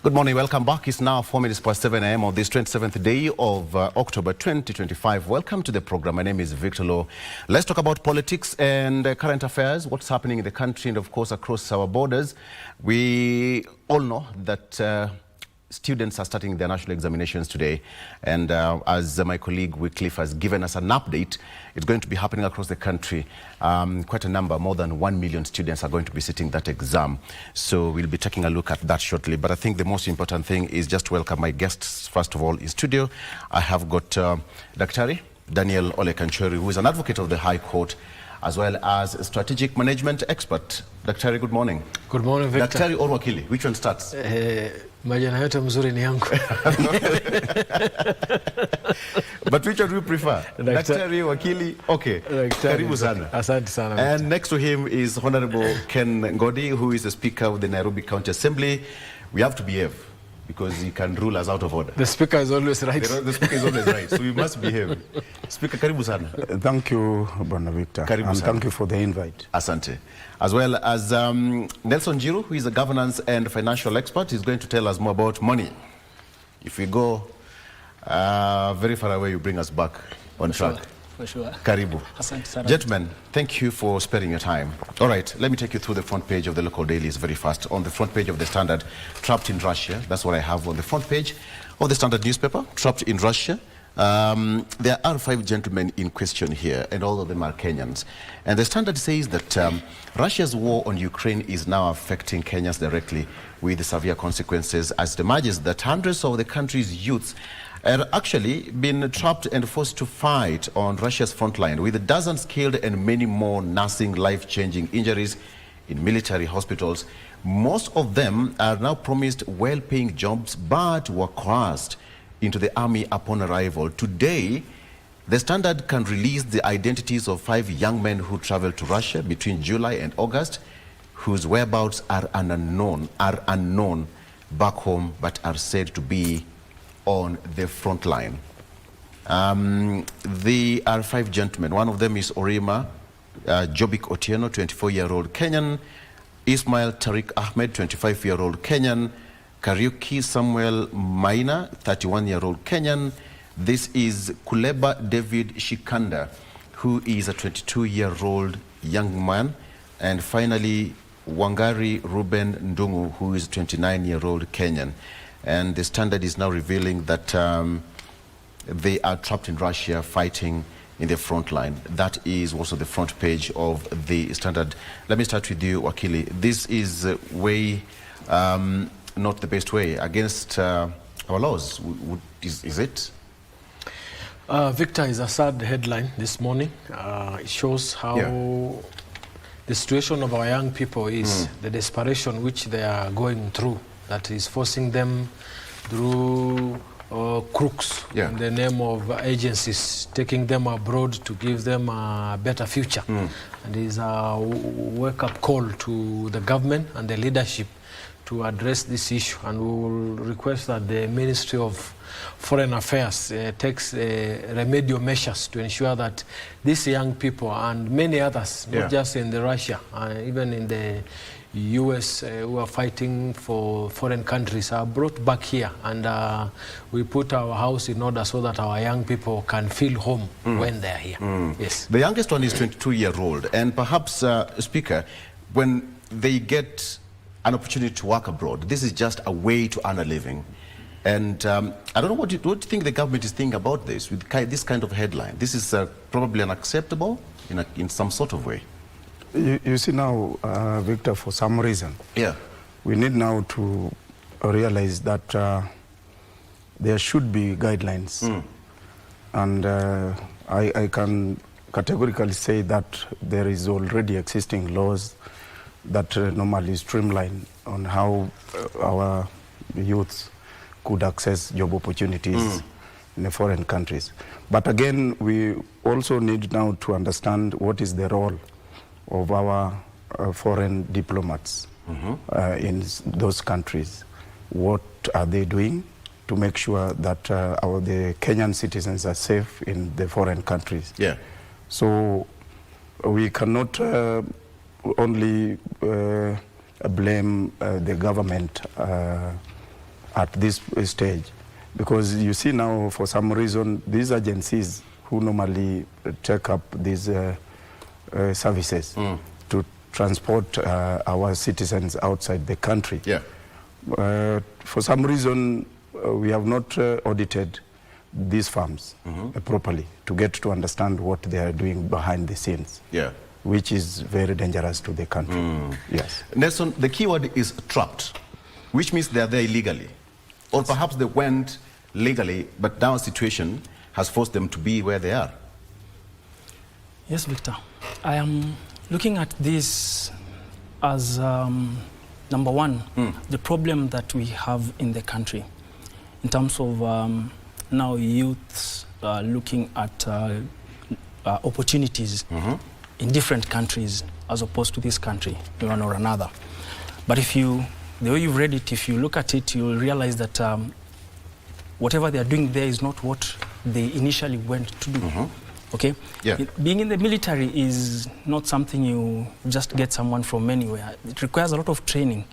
Good morning, welcome back. It's now 4 minutes past 7 a.m. on this 27th day of October 2025. Welcome to the program. My name is Victor Lowe. Let's talk about politics and current affairs, what's happening in the country and of course across our borders. We all know that students are starting their national examinations today, and as my colleague Wycliffe has given us an update, it's going to be happening across the country. Quite a number, more than 1 million students are going to be sitting that exam. So we'll be taking a look at that shortly. But I think the most important thing is just to welcome my guests, first of all, in studio. I have got Daktari Daniel Ole Kanchori, who is an advocate of the High Court, as well as a strategic management expert. Daktari, good morning. Good morning, Victor. Daktari or Wakili, which one starts? Majina yote mzuri ni yangu. But which one do you prefer? Daktari, Wakili? Okay. Karibu sana. Asante sana. And next to him is Honorable Ken Ngodi, who is the Speaker of the Nairobi County Assembly. We have to behave, because he can rule us out of order. The Speaker is always right. The Speaker is always right, so we must behave. Speaker, karibu sana. Thank you, Bwana Victor. Karibu and sana. Thank you for the invite. Asante. As well as Nelson Jiru, who is a governance and financial expert. He's going to tell us more about money. If we go very far away, you bring us back on track. For sure. Karibu. Asante sana. Gentlemen, thank you for sparing your time. All right, let me take you through the front page of the local dailies very fast. On the front page of the Standard, trapped in Russia. That's what I have on the front page of the Standard newspaper, trapped in Russia. There are 5 gentlemen in question here, and all of them are Kenyans. And the Standard says that Russia's war on Ukraine is now affecting Kenyans directly, with severe consequences, as it emerges that hundreds of the country's youths are actually been trapped and forced to fight on Russia's front line, with dozens killed and many more nursing life-changing injuries in military hospitals. Most of them are now promised well-paying jobs, but were coerced into the army upon arrival. Today, the Standard can release the identities of 5 young men who traveled to Russia between July and August, whose whereabouts are unknown back home, but are said to be on the front line. They are 5 gentlemen. One of them is Orima Jobik Otieno, 24-year-old Kenyan; Ismail Tariq Ahmed, 25-year-old Kenyan; Kariuki Samuel Maina, 31-year-old Kenyan. This is Kuleba David Shikanda, who is a 22-year-old young man. And finally, Wangari Ruben Ndungu, who is a 29-year-old Kenyan. And the Standard is now revealing that they are trapped in Russia fighting in the front line. That is also the front page of the Standard. Let me start with you, Wakili. This is way, not the best way against our laws. Is it? Victor, is a sad headline this morning. It shows how the situation of our young people is, the desperation which they are going through, that is forcing them through crooks in the name of agencies, taking them abroad to give them a better future. And is a wake-up call to the government and the leadership to address this issue. And we will request that the Ministry of Foreign Affairs takes remedial measures to ensure that these young people and many others, not just in the Russia, even in the US who are fighting for foreign countries, are brought back here, and we put our house in order so that our young people can feel home when they're here. Yes. The youngest one is 22-year-old, and perhaps, Speaker, when they get an opportunity to work abroad, this is just a way to earn a living. And I don't know what do you think the government is thinking about this, with this kind of headline? This is probably unacceptable in some sort of way. You see now, Victor, for some reason, we need now to realize that there should be guidelines. And I can categorically say that there is already existing laws that normally streamline on how our youths could access job opportunities in the foreign countries. But again, we also need now to understand what is the role of our foreign diplomats in those countries. What are they doing to make sure that the Kenyan citizens are safe in the foreign countries? So we cannot only blame the government at this stage. Because you see now, for some reason, these agencies who normally take up these services to transport our citizens outside the country, for some reason, we have not audited these firms properly to get to understand what they are doing behind the scenes, which is very dangerous to the country. Yes. Nelson, the key word is trapped, which means they are there illegally. Or perhaps they went legally, but now situation has forced them to be where they are. Yes, Victor. I am looking at this as, number one, the problem that we have in the country in terms of now youths looking at opportunities in different countries as opposed to this country, one or another. But if you, the way you've read it, if you look at it, you'll realize that whatever they are doing there is not what they initially went to do. Okay? Yeah. Being in the military is not something you just get someone from anywhere. It requires a lot of training.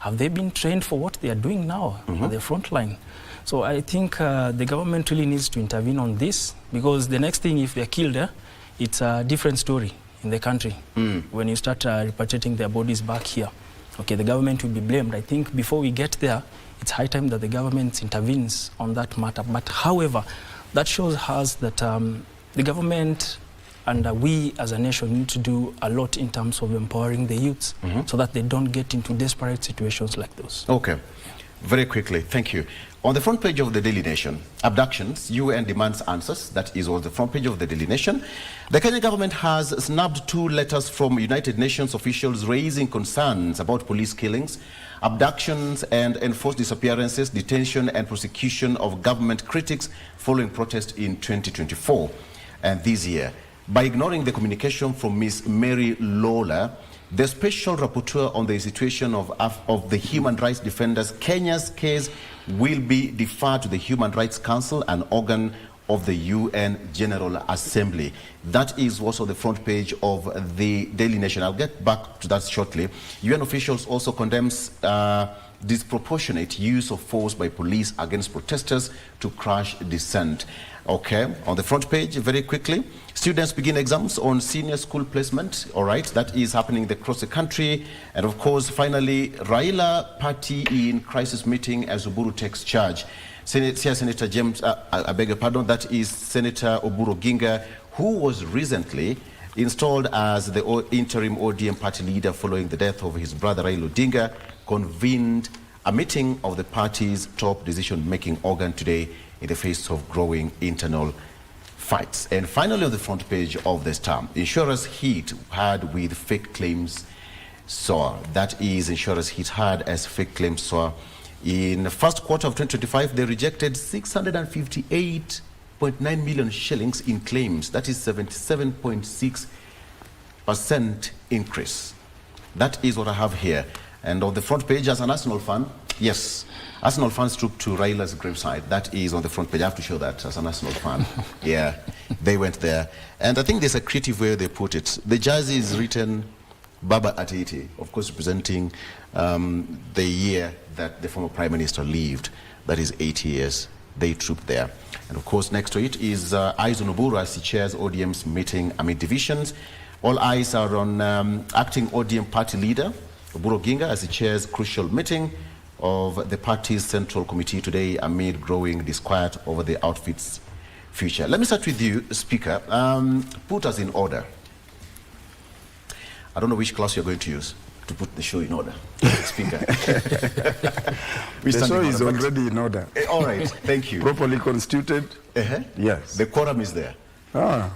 Have they been trained for what they are doing now at the front line? So I think the government really needs to intervene on this, because the next thing, if they're killed, it's a different story in the country. When you start repatriating their bodies back here, okay, the government will be blamed. I think before we get there, it's high time that the government intervenes on that matter. But however, that shows us that the government and we as a nation need to do a lot in terms of empowering the youths so that they don't get into desperate situations like those. Okay. Very quickly, thank you. On the front page of the Daily Nation, abductions, UN demands answers. That is on the front page of the Daily Nation. The Kenyan government has snapped 2 letters from United Nations officials raising concerns about police killings, abductions and enforced disappearances, detention and prosecution of government critics following protest in 2024 and this year. By ignoring the communication from Ms. Mary Lawler, the special rapporteur on the situation of the human rights defenders, Kenya's case will be deferred to the Human Rights Council, an organ of the UN General Assembly. That is what's on the front page of the Daily Nation. I'll get back to that shortly. UN officials also condemns disproportionate use of force by police against protesters to crush dissent. Okay, on the front page, very quickly, students begin exams on senior school placement. All right, that is happening across the country. And of course, finally, Raila party in crisis meeting as Oburu takes charge. Senator James, I beg your pardon, that is Senator Oburu Oginga, who was recently installed as the interim ODM party leader following the death of his brother Raila Odinga, convened a meeting of the party's top decision-making organ today in the face of growing internal fights. And finally, on the front page of the Star, insurers hit hard with fake claims soar. That is, insurers hit hard as fake claims soar. In the first quarter of 2025, they rejected 658.9 million shillings in claims. That is 77.6% increase. That is what I have here. And on the front page, as an Arsenal fan, yes, Arsenal fans trooped to Raila's graveside. That is on the front page. I have to show that as an Arsenal fan. Yeah, they went there. And I think there's a creative way they put it. The jersey is written Baba at 80, of course representing the year that the former Prime Minister lived. That is 80 years. They trooped there. And of course, next to it is eyes on Oburu as he chairs ODM's meeting amid divisions. All eyes are on acting ODM party leader, Oburu Oginga, as he chairs crucial meeting of the party's central committee today amid growing disquiet over the outfit's future. Let me start with you, Speaker. Put us in order. I don't know which class you're going to use to put the show in order, Speaker. The show is already in order. All right, thank you. Properly constituted. Yes. The quorum is there.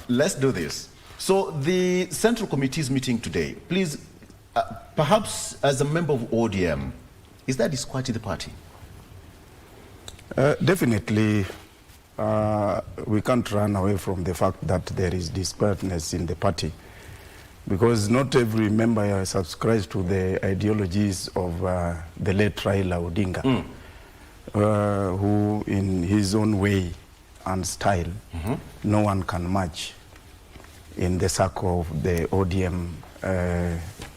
Let's do this. So the central committee is meeting today. Please, perhaps as a member of ODM, is that disquiet in the party? Definitely, we can't run away from the fact that there is disquietness in the party, because not every member subscribes to the ideologies of the late Raila Odinga, who in his own way and style, no one can match in the circle of the ODM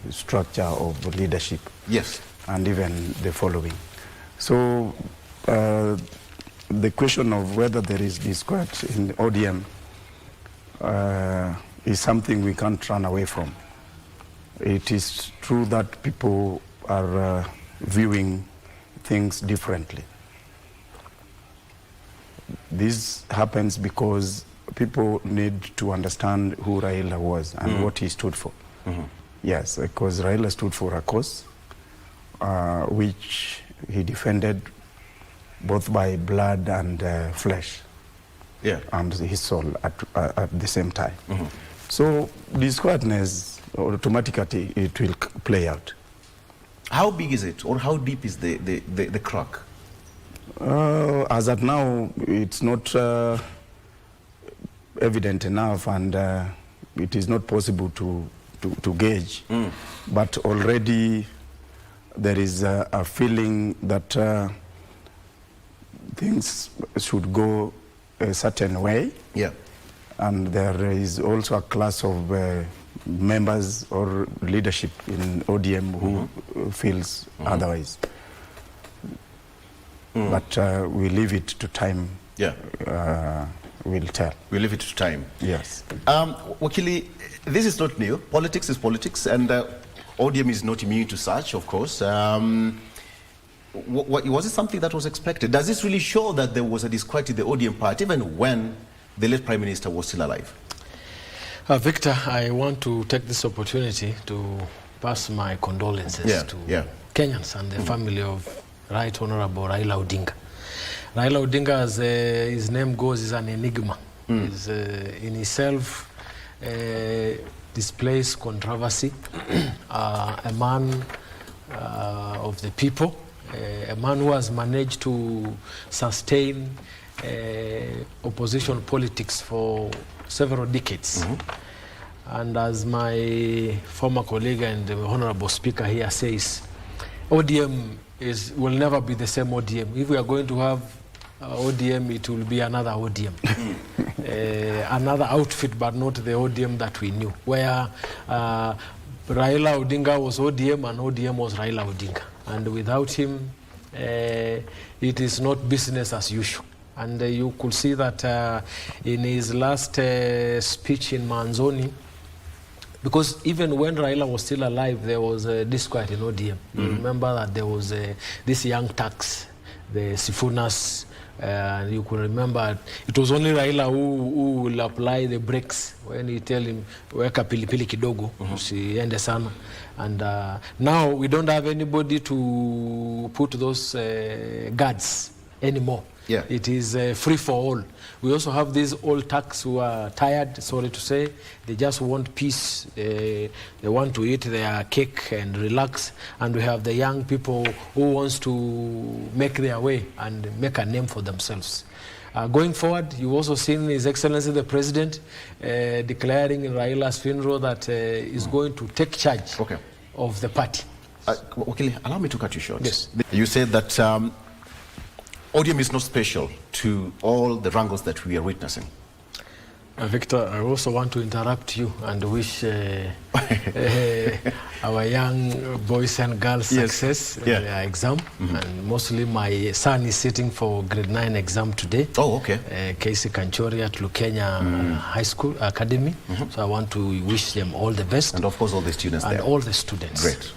structure of leadership. Yes. And even the following. So The question of whether there is discord in ODM is something we can't run away from. It is true that people are viewing things differently. This happens because people need to understand who Raila was and what he stood for. Yes, because Raila stood for a cause which he defended both by blood and flesh, and his soul at the same time. So disquietness, automatically it will play out. How big is it, or how deep is the crack? As at now, it's not evident enough, and it is not possible to gauge. But already there is a feeling that things should go a certain way. And there is also a class of members or leadership in ODM who feels otherwise. But we leave it to time. We'll tell. We leave it to time. Yes. Wakili, this is not new. Politics is politics, and ODM is not immune to such, of course. Was it something that was expected? Does this really show that there was a disquiet in the ODM party, even when the late Prime Minister was still alive? Victor, I want to take this opportunity to pass my condolences to Kenyans and the family of Right Honorable Raila Odinga. Raila Odinga, as his name goes, is an enigma. He's in himself displays controversy, a man of the people, a man who has managed to sustain opposition politics for several decades. And as my former colleague and the Honorable Speaker here says, ODM will never be the same ODM. If we are going to have ODM, it will be another ODM. Another outfit, but not the ODM that we knew, where Raila Odinga was ODM and ODM was Raila Odinga. And without him, it is not business as usual. And you could see that in his last speech in Manzoni, because even when Raila was still alive, there was a disquiet in ODM. You remember that there was this young tax, the Sifunas, and you could remember it was only Raila who will apply the brakes when he tell him, weka pilipili kidogo, usiende sana. And now we don't have anybody to put those guards anymore. It is free for all. We also have these old thugs who are tired, sorry to say. They just want peace. They want to eat their cake and relax. And we have the young people who wants to make their way and make a name for themselves. Going forward, you've also seen His Excellency the President declaring in Raila's funeral that he's going to take charge of the party. Okay, allow me to cut you short. Yes. You said that ODM is not special to all the wrangles that we are witnessing. Victor, I also want to interrupt you and wish our young boys and girls success in their exam. And mostly my son is sitting for grade 9 exam today. KC Kanchori at Lukenya High School Academy. So I want to wish them all the best. And of course all the students and there. all the students. Great.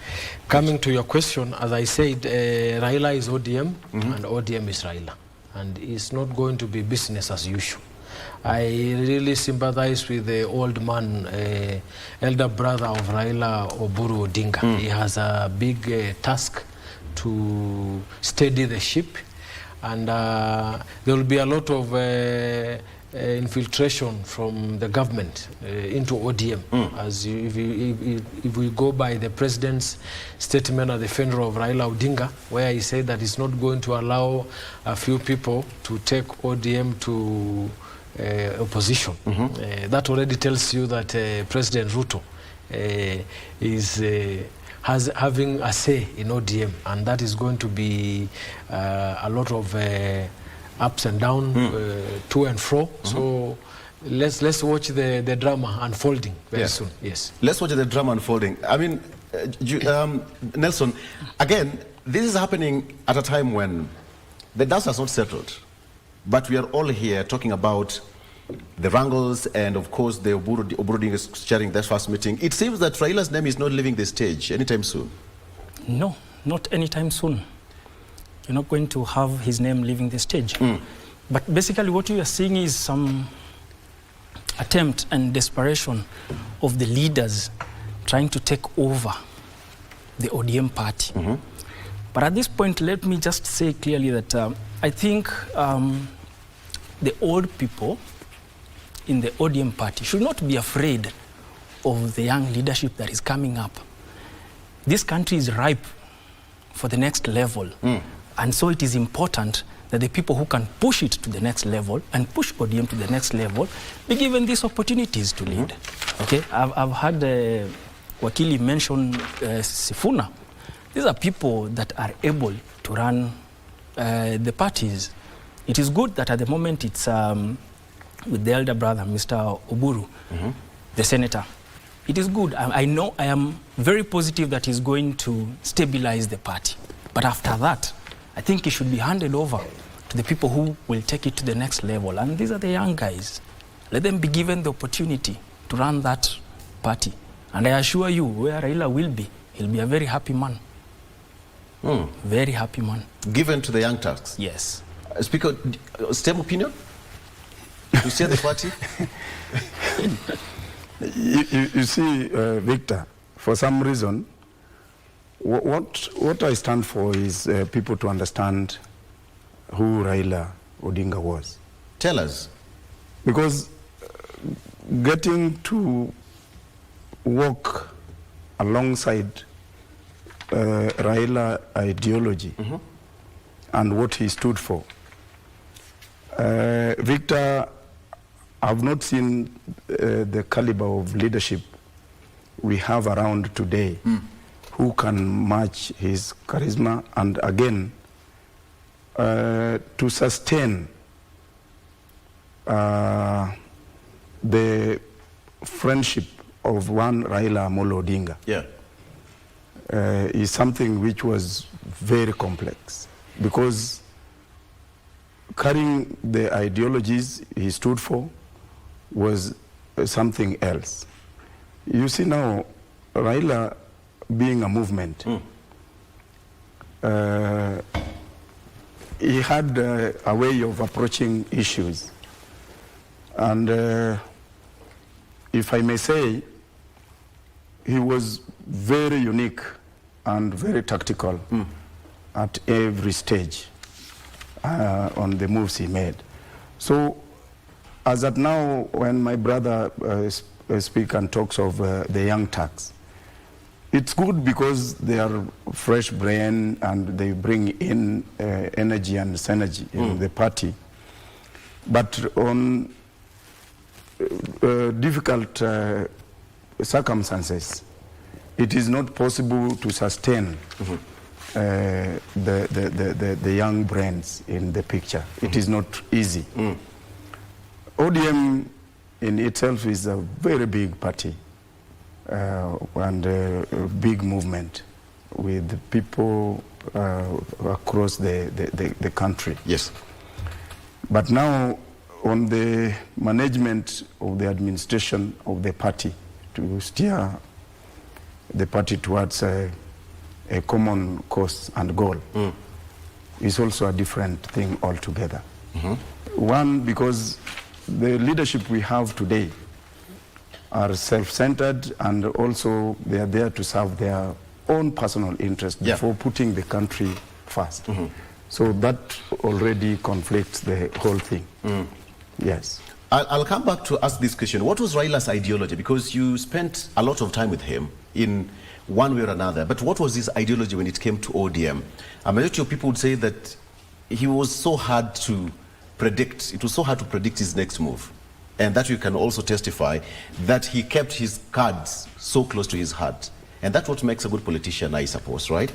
Coming to your question, as I said, Raila is ODM and ODM is Raila. And it's not going to be business as usual. I really sympathize with the old man, elder brother of Raila, Oburu Oginga. He has a big task to steady the ship, and there will be a lot of infiltration from the government into ODM. As if we go by the president's statement at the funeral of Raila Odinga, where he said that he's not going to allow a few people to take ODM to opposition. That already tells you that President Ruto is having a say in ODM, and that is going to be a lot of ups and downs, to and fro. So let's watch the drama unfolding very soon. Yes. Let's watch the drama unfolding. I mean, Nelson, again, this is happening at a time when the dust has not settled. But we are all here talking about the wrangles and, of course, the Oburu is chairing that first meeting. It seems that Raila's name is not leaving the stage anytime soon. No, not anytime soon. You're not going to have his name leaving the stage. But basically what you are seeing is some attempt and desperation of the leaders trying to take over the ODM party. But at this point, let me just say clearly that I think the old people in the ODM party should not be afraid of the young leadership that is coming up. This country is ripe for the next level. And so it is important that the people who can push it to the next level and push ODM to the next level be given these opportunities to lead. Okay, I've had Wakili mention Sifuna. These are people that are able to run the parties. It is good that at the moment it's with the elder brother, Mr. Oburu, the senator. It is good. I know, I am very positive that he's going to stabilize the party. But after that, I think it should be handed over to the people who will take it to the next level. And these are the young guys. Let them be given the opportunity to run that party. And I assure you, where Raila will be, he'll be a very happy man. Very happy man. Given to the young Turks? Yes. Speaker, same opinion? To say the party? You see, Victor, for some reason, what I stand for is people to understand who Raila Odinga was. Tell us. Because getting to walk alongside Raila ideology and what he stood for, Victor, I've not seen the caliber of leadership we have around today who can match his charisma and again to sustain the friendship of one Raila Amolo Odinga. Yeah. Is something which was very complex because carrying the ideologies he stood for was something else. You see now, Raila being a movement, he had a way of approaching issues. And if I may say, he was very unique and very tactical at every stage on the moves he made. So as at now, when my brother speaks and talks of the young Turks, it's good because they are fresh brain and they bring in energy and synergy in the party. But on difficult circumstances, it is not possible to sustain the young brains in the picture. It is not easy. ODM in itself is a very big party and a big movement with people across the country. Yes. But now on the management of the administration of the party to steer the party towards a common cause and goal is also a different thing altogether. One, because the leadership we have today are self-centered and also they are there to serve their own personal interest before putting the country first. So that already conflicts the whole thing. Yes. I'll come back to ask this question. What was Raila's ideology? Because you spent a lot of time with him in one way or another. But what was his ideology when it came to ODM? A majority of people would say that he was so hard to predict. It was so hard to predict his next move. And that you can also testify that he kept his cards so close to his heart. And that's what makes a good politician, I suppose, right?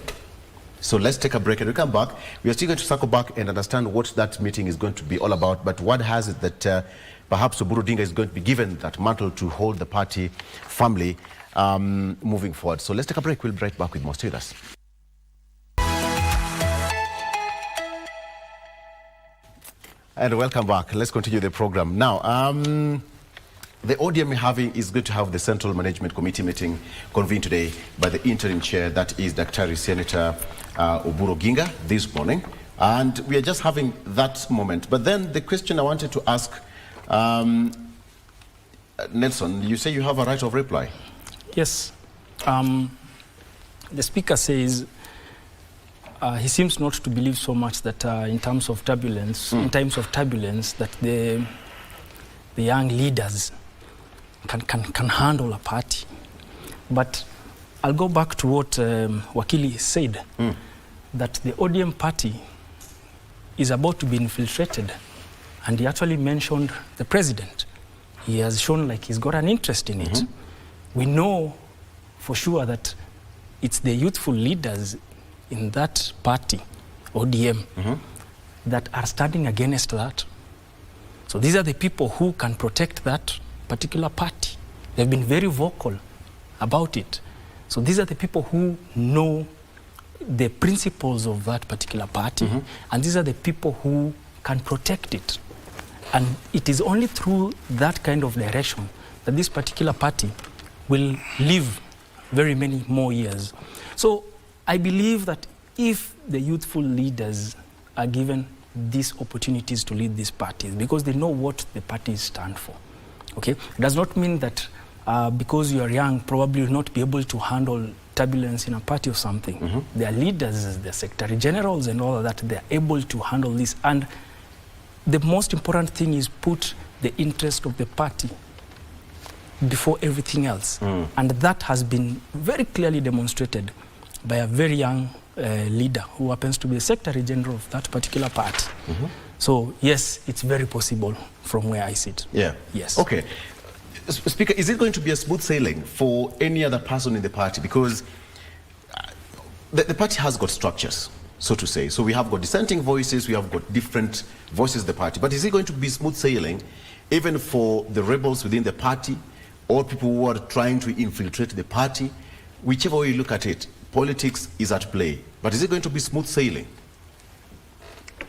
So let's take a break and we come back. We are still going to circle back and understand what that meeting is going to be all about. But what has it that perhaps Oburu Oginga is going to be given that mantle to hold the party firmly moving forward. So let's take a break. We'll be right back with more. Stay with us. And welcome back. Let's continue the program. Now, the ODM is going to have the Central Management Committee meeting convened today by the interim chair, that is Dr. Senator Oburu Oginga, this morning. And we are just having that moment. But then the question I wanted to ask, Nelson, you say you have a right of reply? Yes. The Speaker says he seems not to believe so much that in times of turbulence, that the young leaders can handle a party. But I'll go back to what Wakili said, that the ODM party is about to be infiltrated. And he actually mentioned the president. He has shown like he's got an interest in it. We know for sure that it's the youthful leaders in that party, ODM, that are standing against that. So these are the people who can protect that particular party. They've been very vocal about it. So these are the people who know the principles of that particular party, and these are the people who can protect it. And it is only through that kind of direction that this particular party will live very many more years. So I believe that if the youthful leaders are given these opportunities to lead these parties, because they know what the parties stand for, okay? It does not mean that because you are young, probably you'll not be able to handle turbulence in a party or something. Their leaders, their secretary generals and all of that, they're able to handle this. And the most important thing is put the interest of the party before everything else. And that has been very clearly demonstrated by a very young leader who happens to be the secretary general of that particular party. So yes, it's very possible from where I sit. Yeah. Yes. Okay. Speaker, is it going to be a smooth sailing for any other person in the party? Because the party has got structures, so to say. So we have got dissenting voices, we have got different voices of the party. But is it going to be smooth sailing even for the rebels within the party or people who are trying to infiltrate the party? Whichever way you look at it, politics is at play. But is it going to be smooth sailing?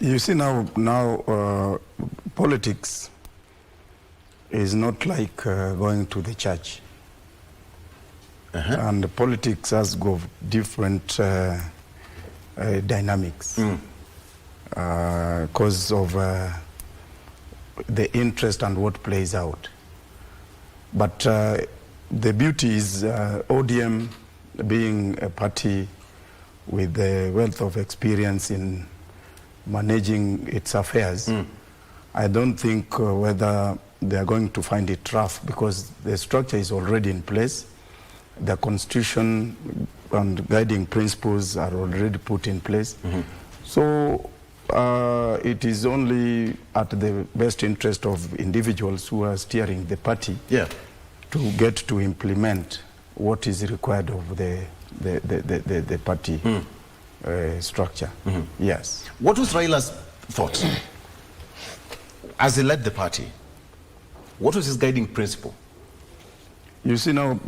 You see now politics is not like going to the church. And politics has got different dynamics because of the interest and what plays out. But the beauty is ODM being a party with the wealth of experience in managing its affairs. I don't think whether they are going to find it rough, because the structure is already in place. The constitution and guiding principles are already put in place. So it is only at the best interest of individuals who are steering the party to get to implement what is required of the party structure. Yes. What was Raila's thought as he led the party? What was his guiding principle? You see now,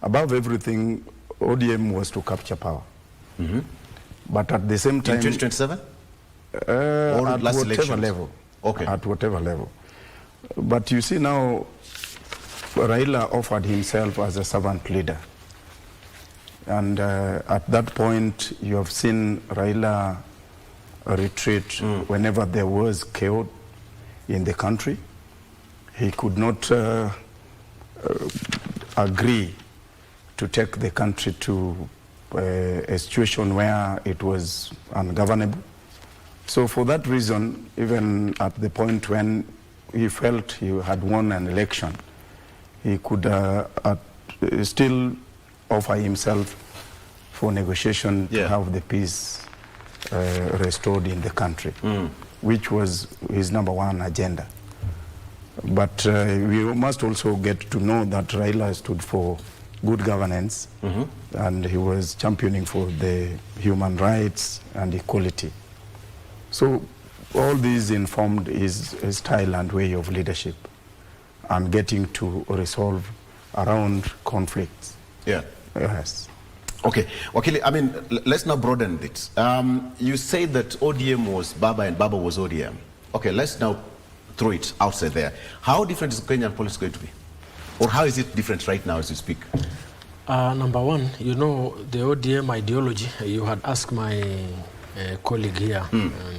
above everything, ODM was to capture power. But at the same time... In 2027? Or at last whatever elections? level. Okay. At whatever level. But you see now, Raila offered himself as a servant leader. And at that point, you have seen Raila retreat whenever there was chaos in the country. He could not agree to take the country to a situation where it was ungovernable. So for that reason, even at the point when he felt he had won an election, he could still offer himself for negotiation to have the peace restored in the country, which was his #1 agenda. But we must also get to know that Raila stood for good governance, and he was championing for the human rights and equality. So all these informed his style and way of leadership and getting to resolve around conflicts. Yeah. Yes. Okay, Wakili, I mean, let's now broaden it. You say that ODM was Baba and Baba was ODM. Okay, let's now throw it outside there. How different is Kenyan politics going to be? Or how is it different right now as you speak? Number one, you know, the ODM ideology, you had asked my colleague here,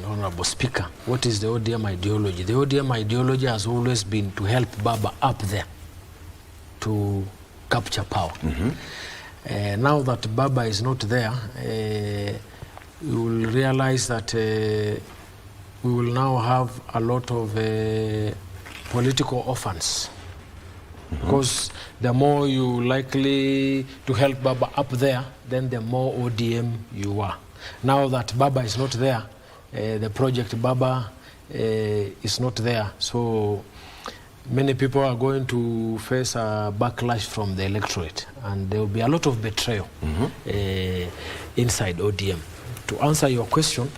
Honorable Speaker, what is the ODM ideology? The ODM ideology has always been to help Baba up there to capture power. Now that Baba is not there, you will realize that we will now have a lot of political orphans. Because the more you likely to help Baba up there, then the more ODM you are. Now that Baba is not there, the project Baba is not there. So many people are going to face a backlash from the electorate, and there will be a lot of betrayal inside ODM. To answer your question,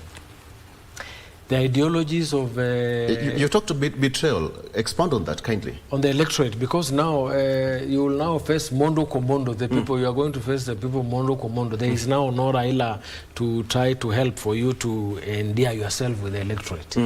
the ideologies of... you talked about betrayal. Expand on that kindly. On the electorate, because now you will now face Mondo Komondo, the people, you are going to face the people Mondo Komondo. There is now no Raila to try to help for you to endear yourself with the electorate.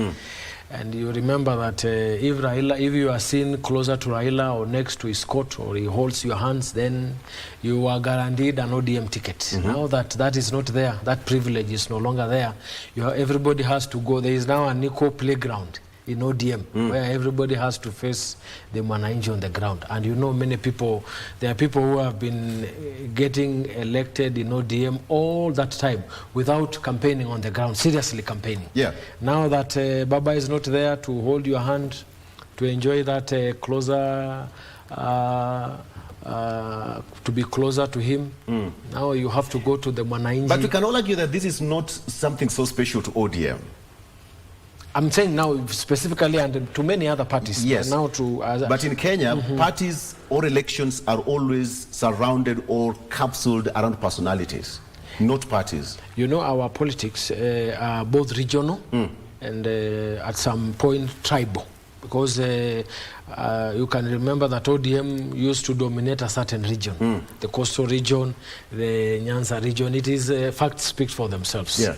And you remember that if you are seen closer to Raila or next to his court, or he holds your hands, then you are guaranteed an ODM ticket. Now that that is not there, that privilege is no longer there, everybody has to go. There is now an equal playground in ODM where everybody has to face the Mwananchi on the ground. And you know, many people, there are people who have been getting elected in ODM all that time without campaigning on the ground, seriously campaigning. Yeah. Now that Baba is not there to hold your hand, to enjoy that closer, to be closer to him, now you have to go to the Mwananchi. But we can all argue that this is not something so special to ODM. I'm saying now specifically, and to many other parties. Yes. Now but in Kenya, parties or elections are always surrounded or capsuled around personalities, not parties. You know, our politics are both regional and at some point tribal. Because you can remember that ODM used to dominate a certain region, the coastal region, the Nyanza region. It is facts speak for themselves. Yeah.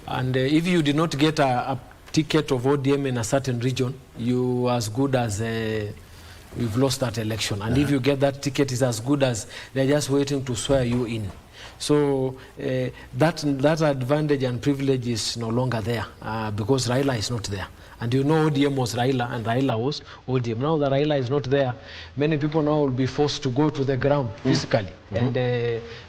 And if you did not get a ticket of ODM in a certain region, you as good as you've lost that election. And if you get that ticket, it's as good as they're just waiting to swear you in. So that advantage and privilege is no longer there because Raila is not there. And you know, ODM was Raila and Raila was ODM. Now that Raila is not there, many people now will be forced to go to the ground physically and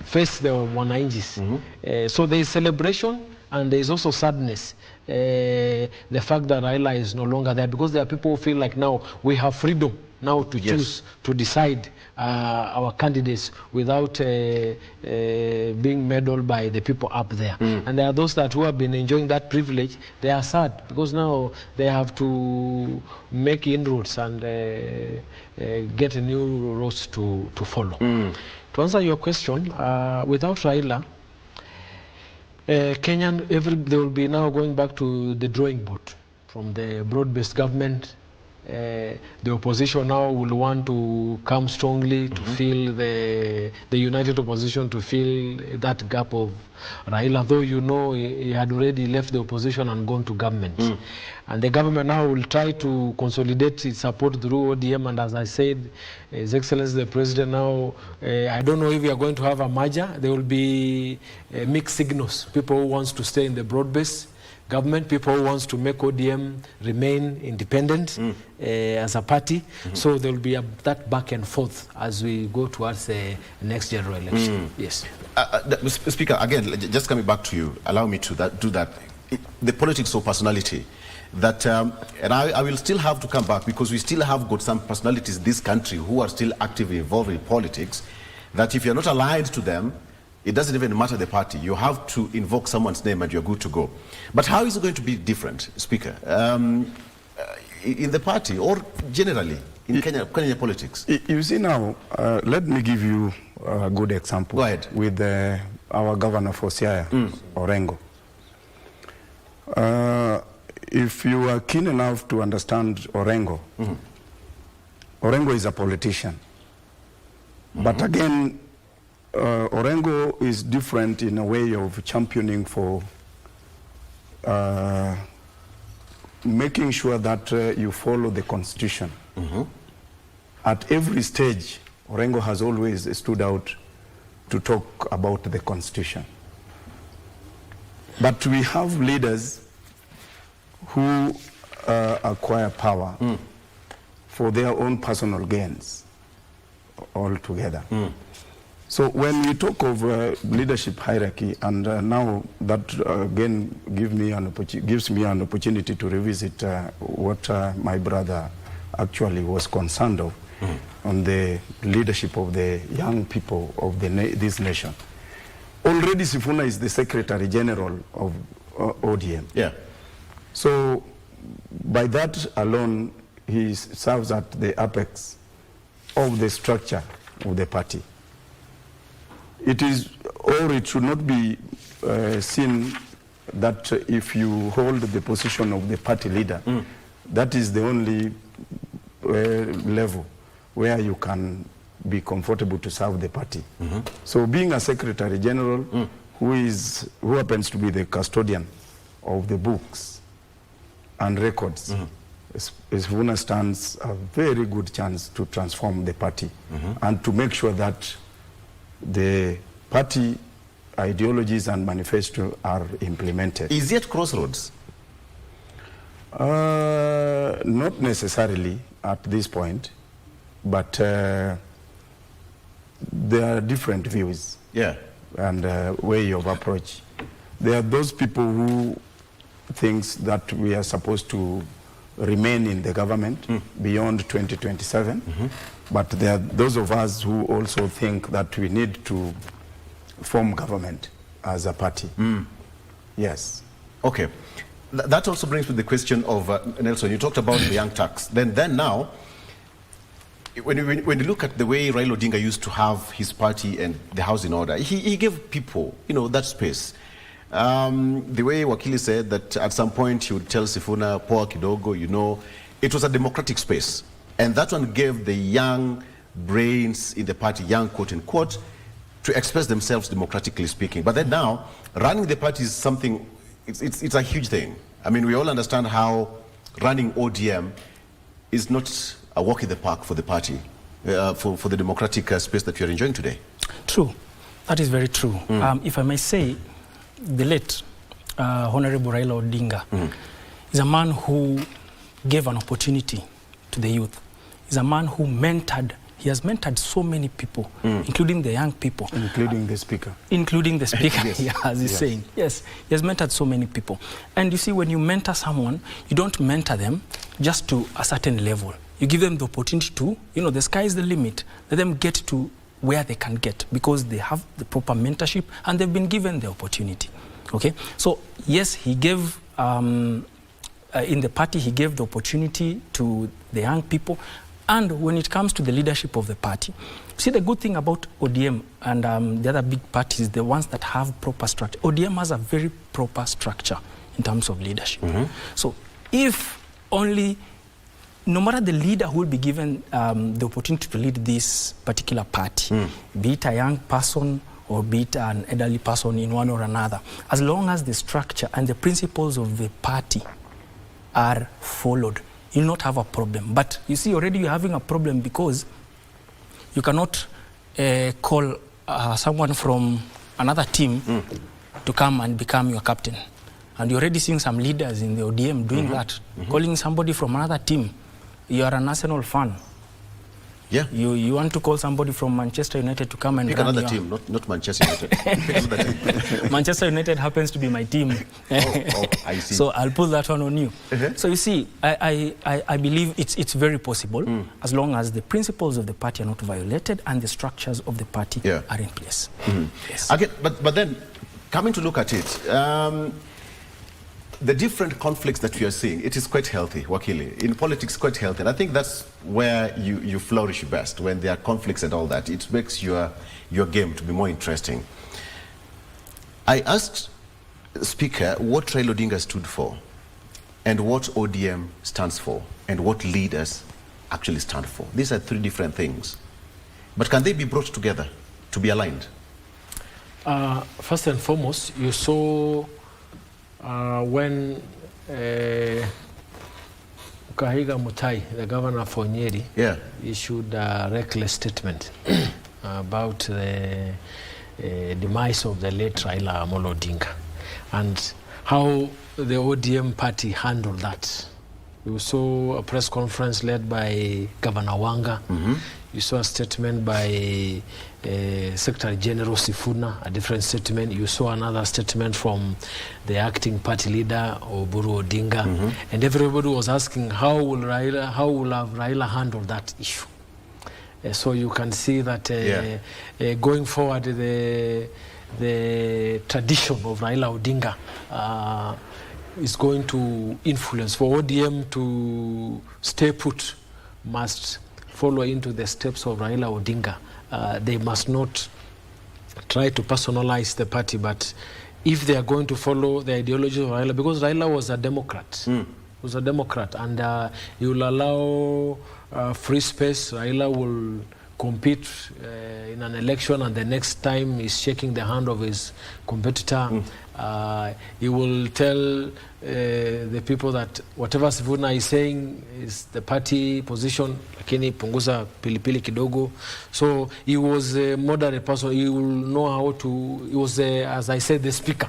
face the Mwananchis. So there is celebration and there is also sadness. The fact that Raila is no longer there, because there are people who feel like now we have freedom now to choose, to decide our candidates without being meddled by the people up there. And there are those that who have been enjoying that privilege. They are sad because now they have to make inroads and get a new roads to follow. To answer your question, without Raila, Kenyan, they will be now going back to the drawing board from the broad-based government. The opposition now will want to come strongly to fill the united opposition to fill that gap of Raila, though you know he had already left the opposition and gone to government. And the government now will try to consolidate its support through ODM, and as I said, His Excellency the President now, I don't know if we are going to have a merger. There will be mixed signals. People who wants to stay in the broad-based government, people who wants to make ODM remain independent as a party. So there will be that back and forth as we go towards the next general election. Yes. Speaker, again, just coming back to you, allow me to do that. The politics of personality, that, and I will still have to come back because we still have got some personalities in this country who are still actively involved in politics, that if you're not aligned to them, it doesn't even matter the party. You have to invoke someone's name and you're good to go. But how is it going to be different, Speaker, in the party or generally in Kenya politics? You see now, let me give you a good example. Go ahead. With our governor for Siaya, Orengo. If you are keen enough to understand Orengo, Orengo is a politician. But again, Orengo is different in a way of championing for making sure that you follow the constitution. At every stage, Orengo has always stood out to talk about the constitution. But we have leaders who acquire power for their own personal gains altogether. So when we talk of leadership hierarchy, and now that again gives me an opportunity to revisit what my brother actually was concerned of on the leadership of the young people of this nation. Already Sifuna is the Secretary General of ODM. Yeah. So by that alone, he serves at the apex of the structure of the party. It is, or it should not be seen that if you hold the position of the party leader, that is the only level where you can be comfortable to serve the party. So being a Secretary General who happens to be the custodian of the books and records, Sifuna stands a very good chance to transform the party and to make sure that the party ideologies and manifesto are implemented. Is it crossroads? Not necessarily at this point, but there are different views and way of approach. There are those people who think that we are supposed to remain in the government beyond 2027, but there are those of us who also think that we need to form government as a party. Yes. Okay. That also brings me the question of, Nelson, you talked about the young Turks. Then now, when you look at the way Raila Odinga used to have his party and the house in order, he gave people, that space. The way Wakili said that at some point he would tell Sifuna, poa kidogo, it was a democratic space. And that one gave the young brains in the party, young quote unquote, to express themselves democratically speaking. But then now, running the party is something, it's a huge thing. I mean, we all understand how running ODM is not a walk in the park for the party, for the democratic space that we are enjoying today. True. That is very true. If I may say, the late Honorable Raila Odinga is a man who gave an opportunity to the youth. He's a man who he has mentored so many people, including the young people. Including the speaker. Including the speaker, as he's saying. Yes, he has mentored so many people. And you see, when you mentor someone, you don't mentor them just to a certain level. You give them the opportunity to, the sky is the limit. Let them get to where they can get because they have the proper mentorship and they've been given the opportunity. Okay? So, yes, he gave, in the party, he gave the opportunity to the young people. And when it comes to the leadership of the party, see the good thing about ODM and the other big parties, the ones that have proper structure. ODM has a very proper structure in terms of leadership. So if only, no matter the leader who will be given the opportunity to lead this particular party, be it a young person or be it an elderly person in one or another, as long as the structure and the principles of the party are followed, you'll not have a problem. But you see, already you're having a problem because you cannot call someone from another team to come and become your captain. And you're already seeing some leaders in the ODM doing that, calling somebody from another team. You are an Arsenal fan. Yeah. You want to call somebody from Manchester United to come and pick another team, not Manchester United. Pick another team. Manchester United happens to be my team. I see. So I'll pull that one on you. So you see, I believe it's very possible as long as the principles of the party are not violated and the structures of the party are in place. Yes. Okay, but then, coming to look at it, the different conflicts that we are seeing, it is quite healthy, Wakili. In politics, quite healthy. And I think that's where you flourish best, when there are conflicts and all that. It makes your game to be more interesting. I asked the Speaker what Raila Odinga stood for, and what ODM stands for, and what leaders actually stand for. These are three different things. But can they be brought together to be aligned? First and foremost, you saw when Kahiga Mutai, the governor for Nyeri, issued a reckless statement about the demise of the late Raila Amolo Odinga and how the ODM party handled that. You saw a press conference led by Governor Wanga. You saw a statement by Secretary General Sifuna, a different statement. You saw another statement from the acting party leader, Oburu Oginga. And everybody was asking, how will Raila handle that issue? So you can see that going forward, the tradition of Raila Odinga is going to influence. For ODM to stay put, must follow into the steps of Raila Odinga. They must not try to personalize the party, but if they are going to follow the ideology of Raila, because Raila was a Democrat, and he will allow free space. Raila will compete in an election, and the next time he's shaking the hand of his competitor. He will tell the people that whatever Sifuna is saying is the party position, lakini punguza pilipili kidogo. So he was a moderate person. He will know how to, he was, as I said, the speaker.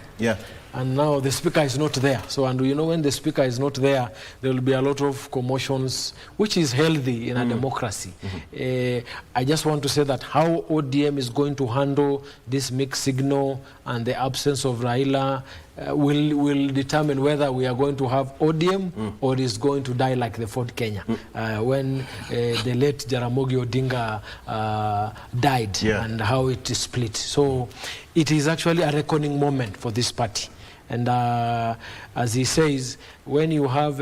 And now the speaker is not there. So, and you know, when the speaker is not there, there will be a lot of commotions, which is healthy in a democracy. I just want to say that how ODM is going to handle this mixed signal and the absence of Raila will determine whether we are going to have ODM or is going to die like the Ford Kenya. When the late Jaramogi Odinga died and how it is split. So it is actually a reckoning moment for this party. And as he says, when you have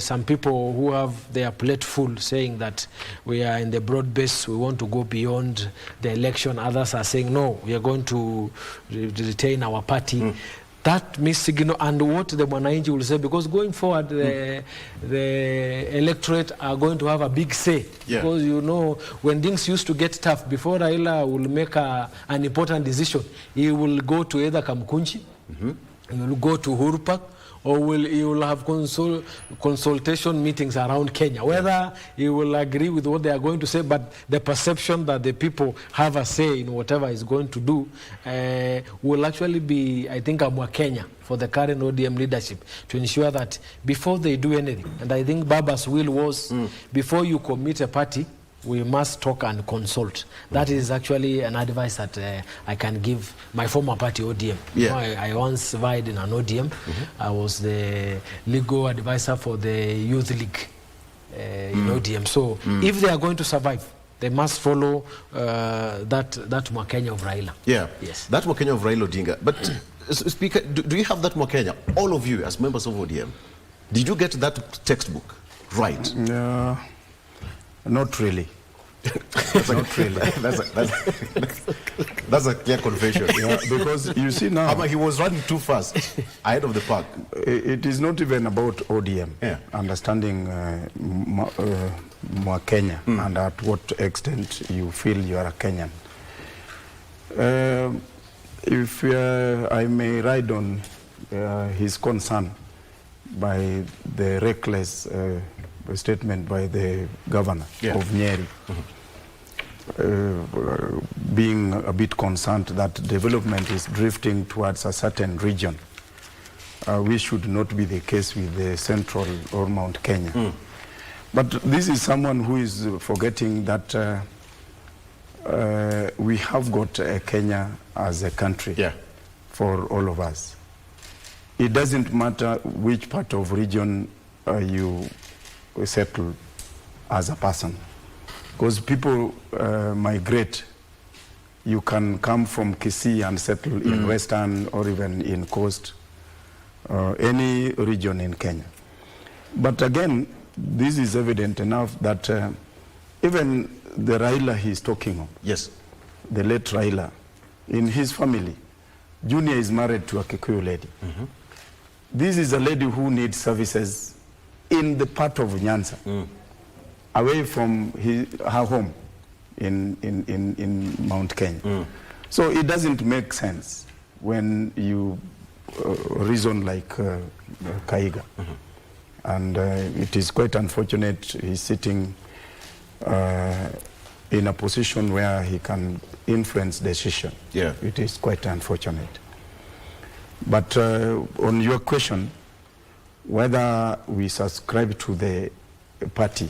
some people who have their plate full saying that we are in the broad base, we want to go beyond the election, others are saying, no, we are going to retain our party. That means signal, and what the Mwananchi will say, because going forward, the electorate are going to have a big say. Because, you know, when things used to get tough, before Raila will make an important decision, he will go to either Kamkunchi, he will go to Uhuru Park, or he will have consultation meetings around Kenya, whether he will agree with what they are going to say, but the perception that the people have a say in whatever he's going to do will actually be, I think, a more Kenya for the current ODM leadership to ensure that before they do anything, and I think Baba's will was, before you commit a party, we must talk and consult. That is actually an advice that I can give my former party, ODM. You know, I once vied in an ODM. I was the legal advisor for the Youth League in ODM. So if they are going to survive, they must follow that Mwakenya of Raila. Yes. That Mwakenya of Raila Odinga. But, Speaker, do you have that Mwakenya? All of you as members of ODM, did you get that textbook right? Not really. Not really. That's a clear confession. Because you see now, he was running too fast ahead of the pack. It is not even about ODM. Understanding more Kenya and at what extent you feel you are a Kenyan. If I may ride on his concern by the reckless statement by the governor of Nyeri, being a bit concerned that development is drifting towards a certain region, which should not be the case with the central or Mount Kenya. But this is someone who is forgetting that we have got Kenya as a country for all of us. It doesn't matter which part of region you settle as a person, because people migrate. You can come from Kisii and settle in Western or even in Coast, any region in Kenya. But again, this is evident enough that even the Raila he's talking of, the late Raila, in his family, Junior is married to a Kikuyu lady. This is a lady who needs services in the part of Nyanza, away from her home in Mount Kenya. So it doesn't make sense when you reason like Kaiga. And it is quite unfortunate he's sitting in a position where he can influence decision. Yeah. It is quite unfortunate. But on your question, whether we subscribe to the party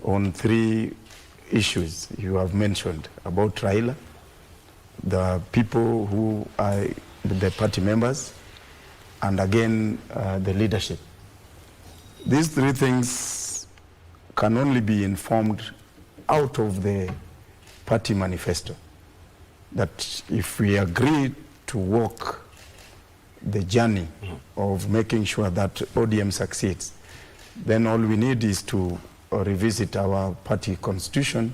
on 3 issues you have mentioned about Raila, the people who are the party members, and again the leadership. These 3 things can only be informed out of the party manifesto. That if we agree to walk the journey of making sure that ODM succeeds, then all we need is to revisit our party constitution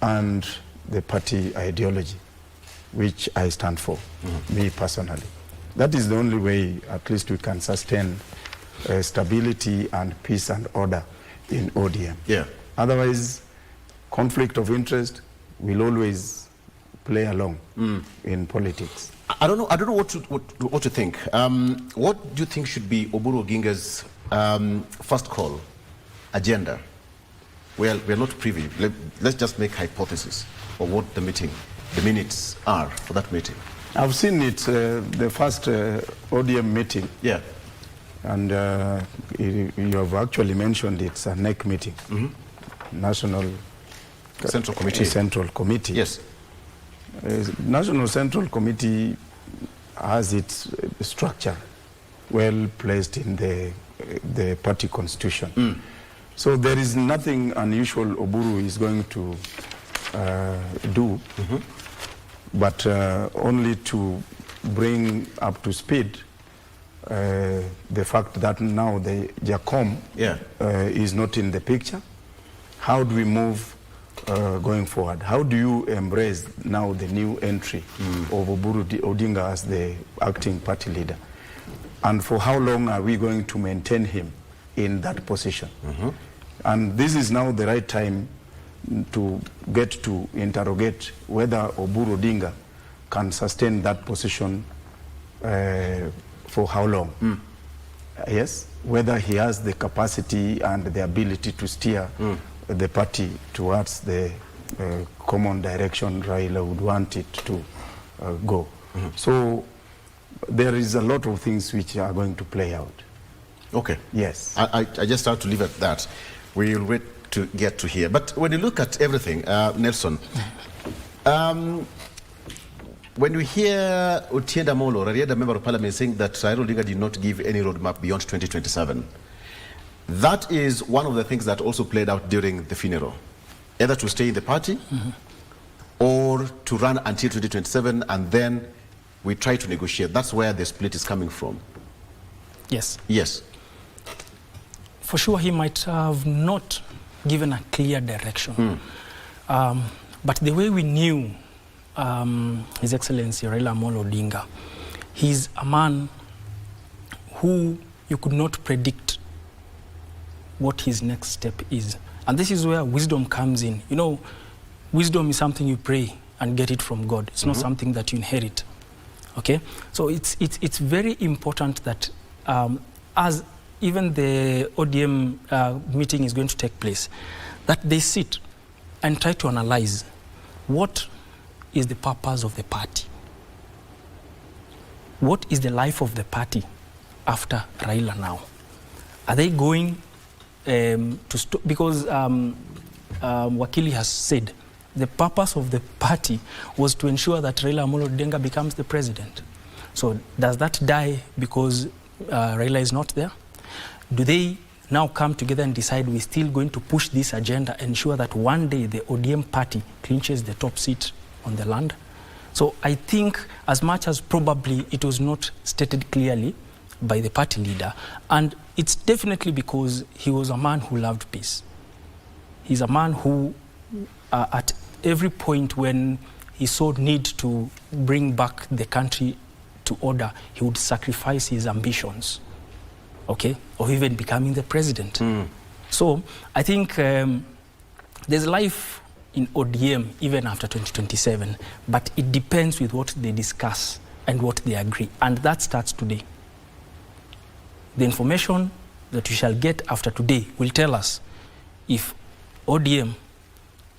and the party ideology, which I stand for, me personally. That is the only way at least we can sustain stability and peace and order in ODM. Yeah. Otherwise, conflict of interest will always play along in politics. I don't know what to think. What do you think should be Oburu Oginga's first call agenda? Well, we're not privy. Let's just make hypothesis of what the minutes are for that meeting. I've seen it, the first ODM meeting. Yeah. And you have actually mentioned it's a NEC meeting, National Central Committee. Central Committee. Yes. National Central Committee has its structure well placed in the party constitution. So there is nothing unusual Oburu is going to do, but only to bring up to speed the fact that now the JACOM is not in the picture. How do we move going forward? How do you embrace now the new entry of Oburu Oginga as the acting party leader? And for how long are we going to maintain him in that position? And this is now the right time to get to interrogate whether Oburu Oginga can sustain that position for how long. Yes, whether he has the capacity and the ability to steer the party towards the common direction Raila would want it to go. So there is a lot of things which are going to play out. Okay. Yes. I just have to leave it at that. We'll wait to get to here. But when you look at everything, Nelson, when we hear Otienda Molo, a member of parliament, saying that Raila Odinga did not give any roadmap beyond 2027, that is one of the things that also played out during the funeral. Either to stay in the party or to run until 2027 and then we try to negotiate. That's where the split is coming from. Yes. Yes. For sure, he might have not given a clear direction. But the way we knew His Excellency Raila Amolo Odinga, he's a man who you could not predict what his next step is. And this is where wisdom comes in. You know, wisdom is something you pray and get it from God. It's not something that you inherit. Okay? So it's very important that as even the ODM meeting is going to take place, that they sit and try to analyze what is the purpose of the party. What is the life of the party after Raila now? Are they going to stop? Because Wakili has said the purpose of the party was to ensure that Raila Amolo Odinga becomes the president. So does that die because Raila is not there? Do they now come together and decide we're still going to push this agenda and ensure that one day the ODM party clinches the top seat on the land? So I think as much as probably it was not stated clearly by the party leader, and it's definitely because he was a man who loved peace. He's a man who at every point when he saw need to bring back the country to order, he would sacrifice his ambitions, okay, of even becoming the president. So I think there's life in ODM even after 2027, but it depends with what they discuss and what they agree, and that starts today. The information that we shall get after today will tell us if ODM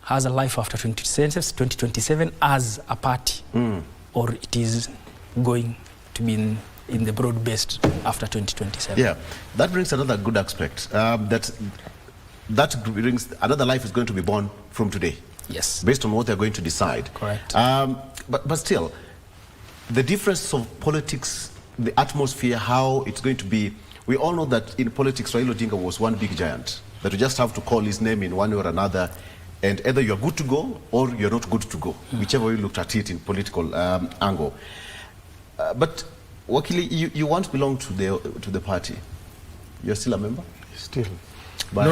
has a life after 2027 as a party, or it is going to be in the broad-based after 2027. Yeah, that brings another good aspect. That brings another life is going to be born from today. Yes. Based on what they're going to decide. Correct. But still, the difference of politics, the atmosphere, how it's going to be, we all know that in politics, Raila Odinga was one big giant, that you just have to call his name in one way or another, and either you're good to go or you're not good to go, whichever way you looked at it in political angle. But Wakili, you once belonged to the party. You're still a member? Still. By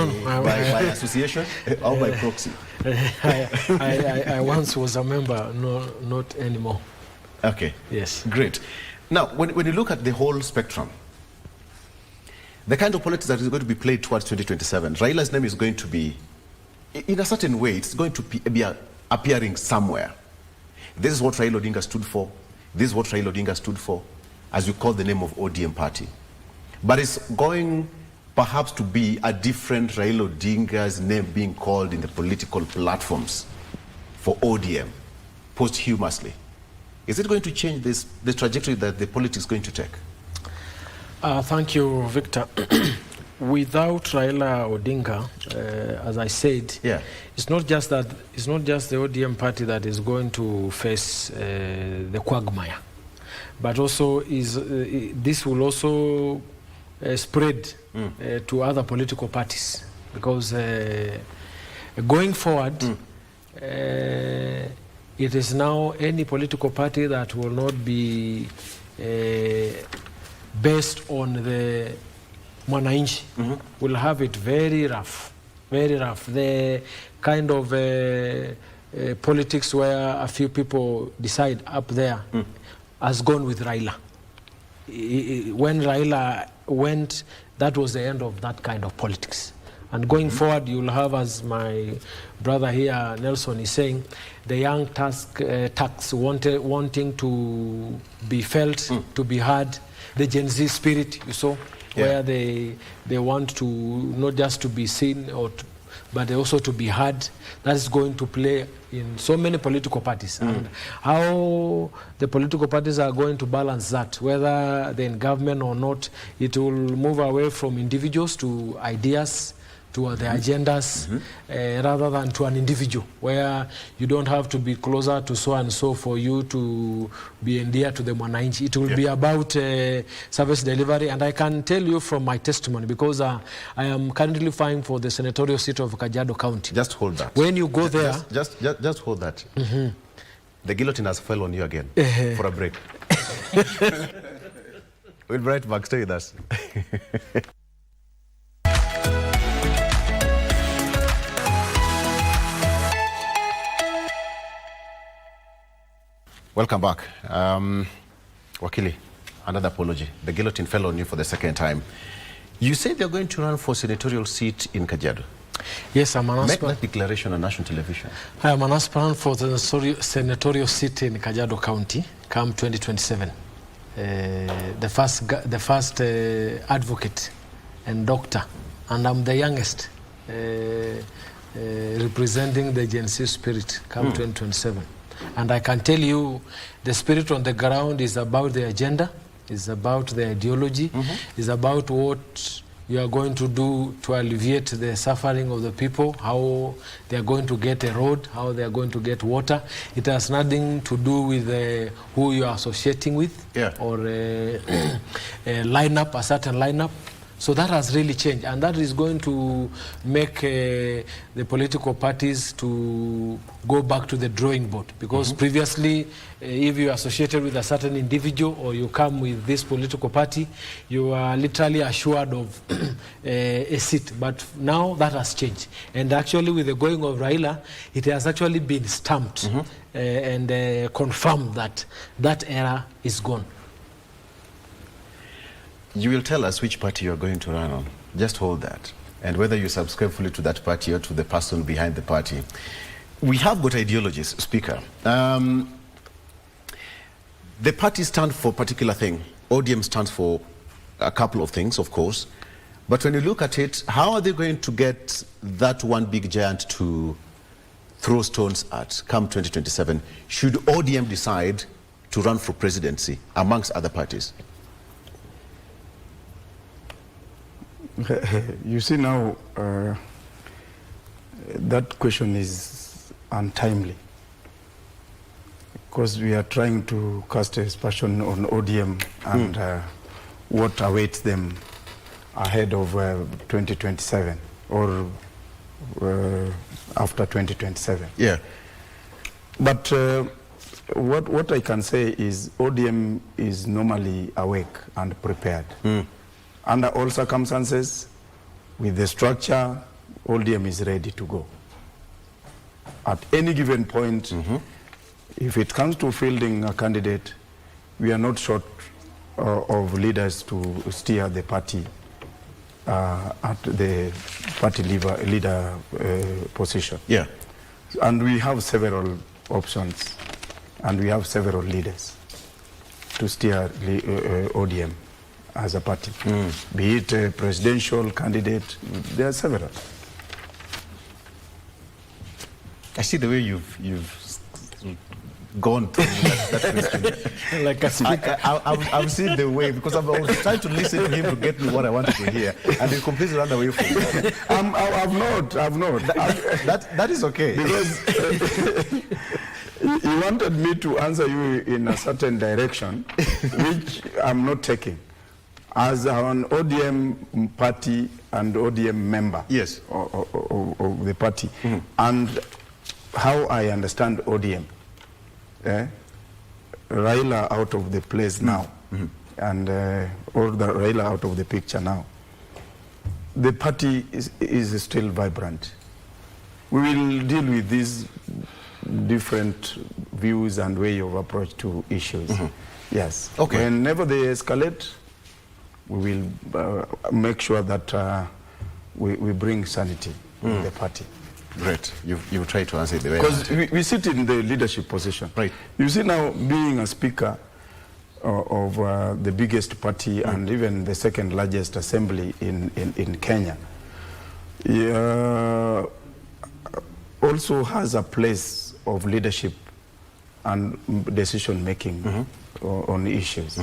association or by proxy? I once was a member, no, not anymore. Okay. Yes. Great. Now, when you look at the whole spectrum, the kind of politics that is going to be played towards 2027, Raila's name is going to be, in a certain way, it's going to be appearing somewhere. This is what Raila Odinga stood for. This is what Raila Odinga stood for, as we call the name of ODM party. But it's going perhaps to be a different Raila Odinga's name being called in the political platforms for ODM posthumously. Is it going to change the trajectory that the politics is going to take? Thank you, Victor. Without Raila Odinga, as I said, it's not just the ODM party that is going to face the quagmire, but also this will also spread to other political parties, because going forward, it is now any political party that will not be based on the Mwananchi will have it very rough, very rough. The kind of politics where a few people decide up there has gone with Raila. When Raila went, that was the end of that kind of politics. And going forward, you'll have, as my brother here, Nelson, is saying, the young tax wanting to be felt, to be heard, the Gen Z spirit, you saw, where they want to not just to be seen, but also to be heard. That is going to play in so many political parties. And how the political parties are going to balance that, whether they're in government or not, it will move away from individuals to ideas, to the agendas, rather than to an individual, where you don't have to be closer to so and so for you to be endeared to the Mwananchi. It will be about service delivery. And I can tell you from my testimony, because I am currently vying for the senatorial seat of Kajiado County. Just hold that. When you go there... Just hold that. The guillotine has fell on you again for a break. We'll be right back. Stay with us. Welcome back. Wakili, another apology. The guillotine fell on you for the second time. You said you're going to run for senatorial seat in Kajiado. Yes, I'm an aspirant. Make that declaration on national television. I am an aspirant for the senatorial seat in Kajiado County, come 2027. The first advocate and doctor, and I'm the youngest representing the Gen Z spirit, come 2027. And I can tell you, the spirit on the ground is about the agenda, is about the ideology, is about what you are going to do to alleviate the suffering of the people, how they are going to get a road, how they are going to get water. It has nothing to do with who you are associating with, or a lineup, a certain lineup. So that has really changed, and that is going to make the political parties to go back to the drawing board, because previously, if you are associated with a certain individual or you come with this political party, you are literally assured of a seat. But now that has changed, and actually with the going of Raila, it has actually been stamped and confirmed that that era is gone. You will tell us which party you are going to run on. Just hold that. And whether you subscribe fully to that party or to the person behind the party. we have got ideologies, Speaker. The parties stand for a particular thing. ODM stands for a couple of things, of course. But when you look at it, how are they going to get that one big giant to throw stones at come 2027? Should ODM decide to run for presidency amongst other parties? You see now, that question is untimely because we are trying to cast a aspersion on ODM and what awaits them ahead of 2027 or after 2027. Yeah. But what I can say is ODM is normally awake and prepared. Under all circumstances, with the structure, ODM is ready to go. At any given point, if it comes to fielding a candidate, we are not short of leaders to steer the party at the party leader position. Yeah. And we have several options, and we have several leaders to steer ODM as a party. Be it a presidential candidate, there are several. I see the way you've gone through that question. Like a speaker. I've seen the way, because I was trying to listen to him to get me what I wanted to hear, and he completely ran away from me. I've not. That is okay. Because he wanted me to answer you in a certain direction, which I'm not taking. As an ODM party and ODM member, yes, of the party, and how I understand ODM, Raila out of the place now, and or the Raila out of the picture now, the party is still vibrant. We will deal with these different views and way of approach to issues. Yes. Okay. Whenever they escalate, we will make sure that we bring sanity in the party. Great. You try to answer it the way. Because we sit in the leadership position. Right. You see now, being a speaker of the biggest party and even the second largest assembly in Kenya, also has a place of leadership and decision making on issues.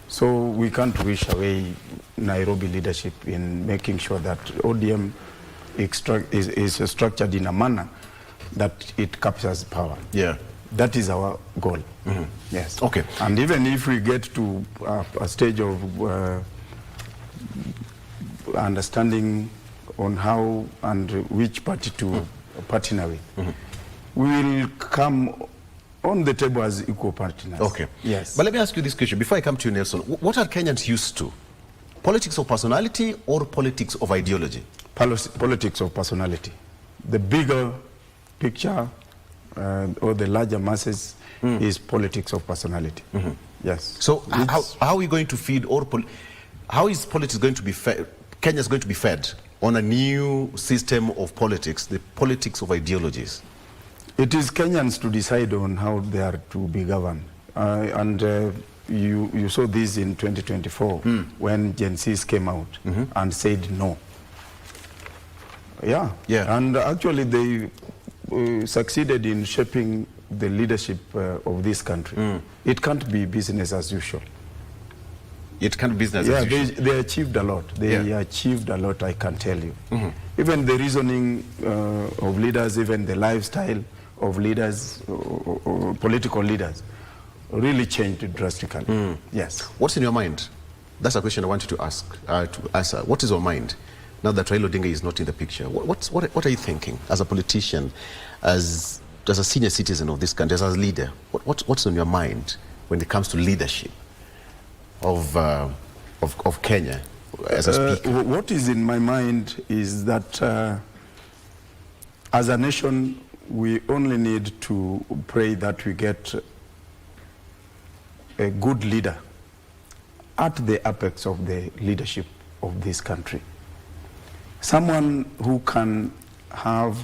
So we can't wish away Nairobi leadership in making sure that ODM is structured in a manner that it captures power. Yeah. That is our goal. Yes. Okay. And even if we get to a stage of understanding on how and which party to partner with, we will come on the table as equal partners. Okay. Yes. But let me ask you this question before I come to you, Nelson. What are Kenyans used to? Politics of personality or politics of ideology? Politics of personality. The bigger picture or the larger masses is politics of personality. Yes. So how are we going to feed, or how is politics going to be fed? Kenya is going to be fed on a new system of politics, the politics of ideologies. It is Kenyans to decide on how they are to be governed. You saw this in 2024 when Gen Zs came out and said no. Yeah. And actually they succeeded in shaping the leadership of this country. It can't be business as usual. It can't be business as usual. They achieved a lot. They achieved a lot, I can tell you. Even the reasoning of leaders, even the lifestyle of leaders, political leaders, really changed drastically. Yes. What's in your mind? That's a question I want you to ask, to answer. What is your mind now that Raila Odinga is not in the picture? What are you thinking as a politician, as a senior citizen of this country, as a leader? What's on your mind when it comes to leadership of Kenya as a speaker? What is in my mind is that as a nation, we only need to pray that we get a good leader at the apex of the leadership of this country. Someone who can have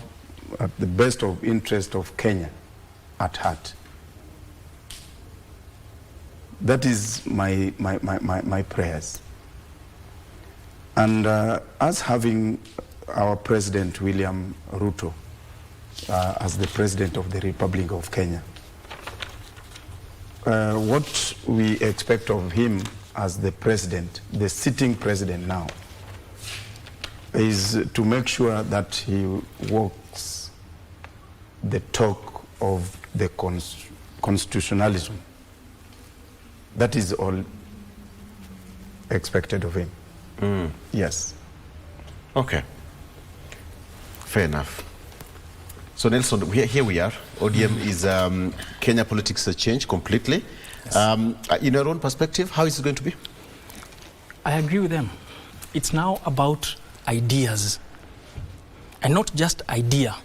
at the best of interest of Kenya at heart. That is my prayers. And us having our President William Ruto as the President of the Republic of Kenya, what we expect of him as the President, the sitting President now, is to make sure that he walks the talk of the constitutionalism. That is all expected of him. Yes. Okay. Fair enough. So Nelson, here we are. ODM is Kenya politics has changed completely. Yes. In your own perspective, how is it going to be? I agree with them. It's now about ideas, and not just idea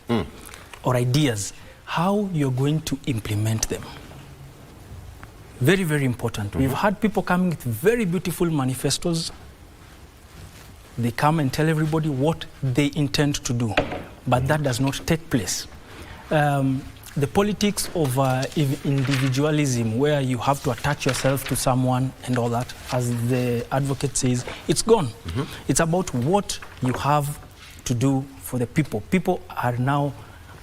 or ideas, how you're going to implement them. Very, very important. We've had people coming with very beautiful manifestos. They come and tell everybody what they intend to do, but that does not take place. The politics of individualism, where you have to attach yourself to someone and all that, as the advocate says, it's gone. It's about what you have to do for the people. People are now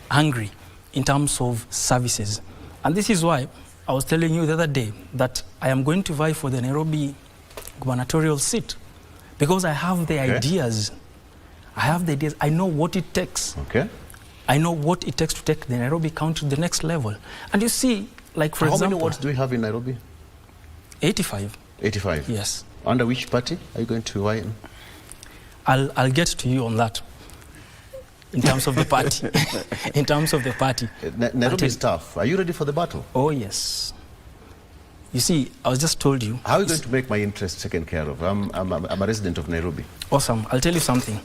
hungry in terms of services. And this is why I was telling you the other day that I am going to vie for the Nairobi gubernatorial seat, because I have the ideas. I have the ideas. I know what it takes. Okay. I know what it takes to take the Nairobi county to the next level. And you see, like for example... How many wards do we have in Nairobi? 85. 85? Yes. Under which party are you going to vie in? I'll get to you on that. In terms of the party. In terms of the party. Nairobi is tough. Are you ready for the battle? Oh, yes. You see, I was just told you... How are you going to make my interests taken care of? I'm a resident of Nairobi. Awesome. I'll tell you something.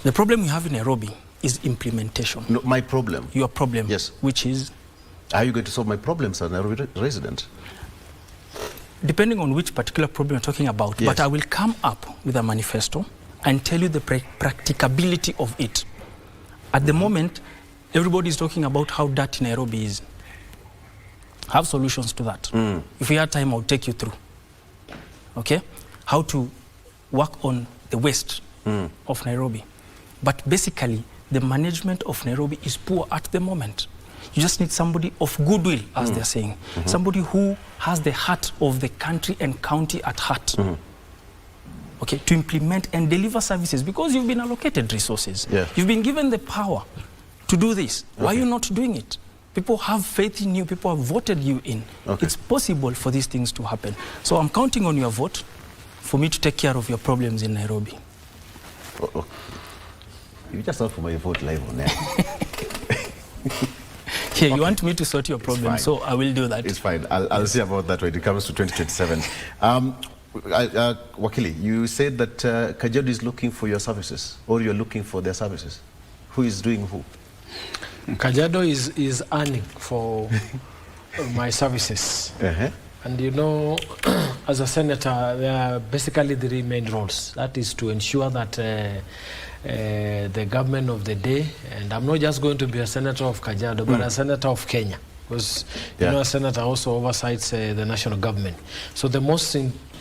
The problem you have in Nairobi is implementation. No, my problem. Your problem. Yes. Which is? Are you going to solve my problems as a Nairobi resident? Depending on which particular problem you're talking about. Yes. But I will come up with a manifesto and tell you the practicability of it. At the moment, everybody is talking about how dirty Nairobi is. I have solutions to that. If we had time, I'll take you through. Okay? How to work on the waste of Nairobi. But basically, the management of Nairobi is poor at the moment. You just need somebody of goodwill, as they're saying. Somebody who has the heart of the country and county at heart. Okay, to implement and deliver services, because you've been allocated resources. Yeah. You've been given the power to do this. Why are you not doing it? People have faith in you. People have voted you in. It's possible for these things to happen. So I'm counting on your vote for me to take care of your problems in Nairobi. You just asked for my vote live on air. Yeah, you want me to sort your problem, so I will do that. It's fine. I'll see about that when it comes to 2027. Wakili, you said that Kajiado is looking for your services, or you're looking for their services. Who is doing who? Kajiado is earning for my services. And you know, as a senator, there are basically three main roles. That is to ensure that the government of the day, and I'm not just going to be a senator of Kajiado, but a senator of Kenya, because you know, a senator also oversights the national government. So the most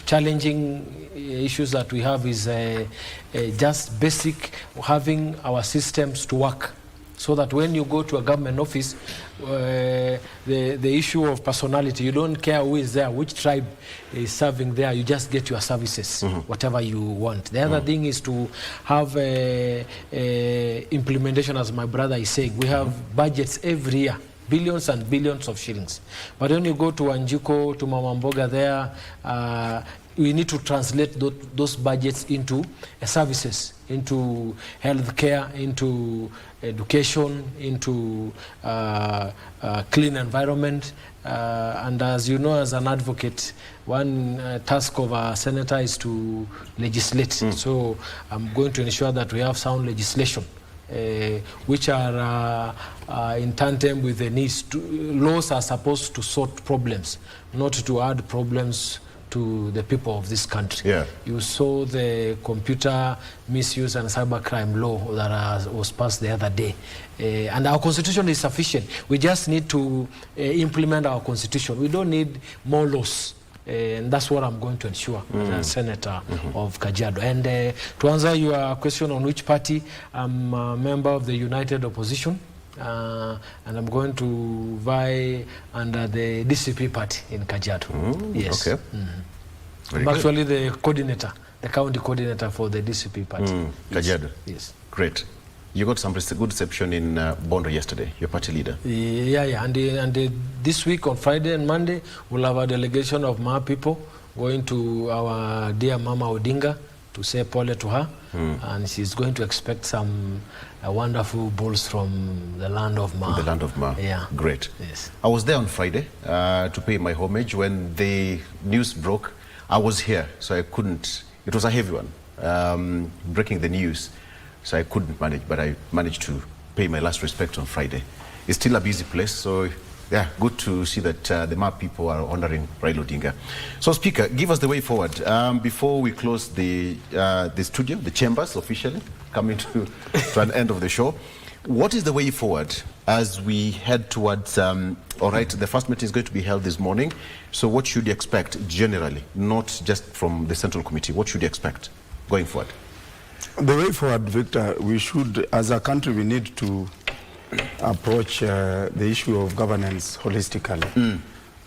challenging issues that we have is just basic having our systems to work, so that when you go to a government office, the issue of personality, you don't care who is there, which tribe is serving there, you just get your services, whatever you want. The other thing is to have implementation, as my brother is saying. We have budgets every year, billions and billions of shillings. But when you go to Wanjiko, to Mamamboga there, we need to translate those budgets into services, into healthcare, into education, into clean environment. And as you know, as an advocate, one task of a senator is to legislate. So I'm going to ensure that we have sound legislation, which are in tandem with the needs. Laws are supposed to sort problems, not to add problems to the people of this country. Yeah. You saw the computer misuse and cybercrime law that was passed the other day. And our constitution is sufficient. We just need to implement our constitution. We don't need more laws. And that's what I'm going to ensure as a senator of Kajiado. And to answer your question on which party, I'm a member of the United Opposition. And I'm going to vie under the DCP party in Kajiado. Yes. Okay. I'm actually the coordinator, the county coordinator for the DCP party. Kajiado. Yes. Great. You got some good reception in Bondo yesterday, your party leader. Yeah. And this week on Friday and Monday, we'll have a delegation of my people going to our dear Mama Oginga to say pole to her. And she's going to expect some wonderful bulls from the land of Ma. The land of Ma. Yeah. Great. Yes. I was there on Friday to pay my homage. When the news broke, I was here, so I couldn't. It was a heavy one, breaking the news, so I couldn't manage, but I managed to pay my last respect on Friday. It's still a busy place, so yeah, good to see that the MAP people are honoring Raila Odinga. So, Speaker, give us the way forward. Before we close the studio, the chambers officially, coming to an end of the show, what is the way forward as we head towards, all right, the first meeting is going to be held this morning, so what should you expect generally, not just from the Central Committee? What should you expect going forward? The way forward, Victor, we should, as a country, we need to approach the issue of governance holistically.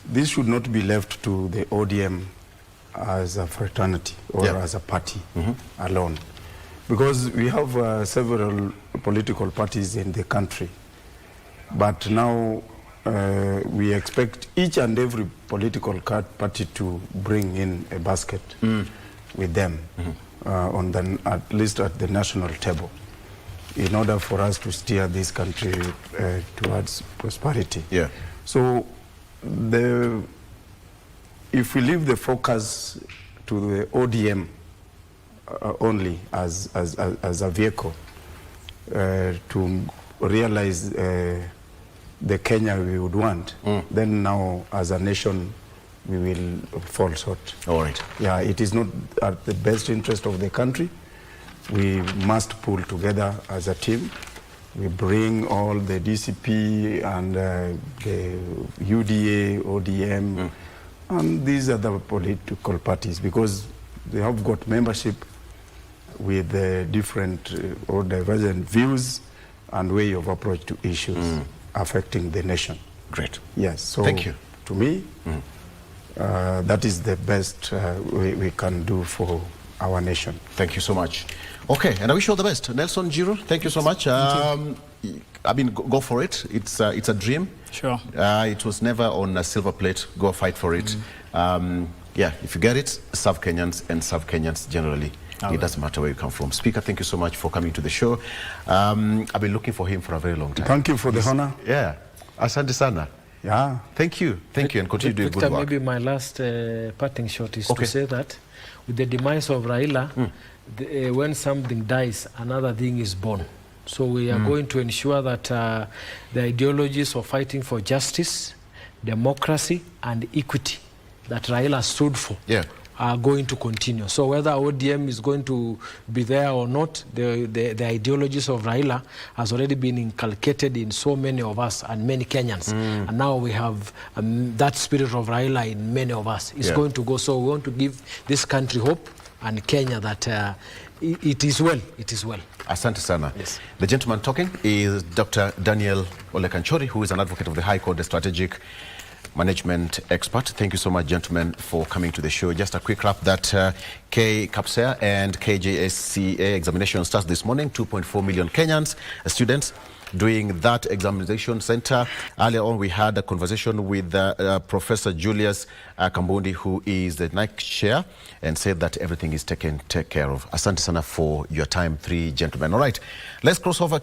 This should not be left to the ODM as a fraternity or as a party alone. Because we have several political parties in the country. But now we expect each and every political party to bring in a basket with them on the, at least at the national table, in order for us to steer this country towards prosperity. Yeah. So if we leave the focus to the ODM only as a vehicle to realize the Kenya we would want, then now as a nation we will fall short. All right. Yeah, it is not at the best interest of the country. We must pull together as a team. We bring all the DCP and the UDA, ODM, and these are the political parties, because they have got membership with different or divergent views and way of approach to issues affecting the nation. Great. Yes. So thank you. To me, that is the best we can do for our nation. Thank you so much. Okay, and I wish you all the best. Nelson Jiro, thank you so much. I mean, go for it. It's a dream. Sure. It was never on a silver plate. Go fight for it. Yeah, if you get it, serve Kenyans and serve Kenyans generally. It doesn't matter where you come from. Speaker, thank you so much for coming to the show. I've been looking for him for a very long time. Thank you for the honor. Yeah. Asante sana. Yeah. Thank you. Thank you, and continue doing good work. Maybe my last parting shot is to say that with the demise of Raila, when something dies, another thing is born. So we are going to ensure that the ideologies of fighting for justice, democracy, and equity that Raila stood for are going to continue. So whether ODM is going to be there or not, the ideologies of Raila has already been inculcated in so many of us and many Kenyans. And now we have that spirit of Raila in many of us. It's going to go. So we want to give this country hope and Kenya that it is well. It is well. Asante sana. Yes. The gentleman talking is Dr. Daniel Olekanchori, who is an advocate of the High Court, the strategic management expert. Thank you so much, gentlemen, for coming to the show. Just a quick wrap that KCAPSEA and KJSCA examination starts this morning. 2.4 million Kenyans, students, doing that examination center. Earlier on, we had a conversation with Professor Julius Kambundi, who is the NIC chair, and said that everything is taken care of. Asante sana for your time, three gentlemen. All right, let's cross over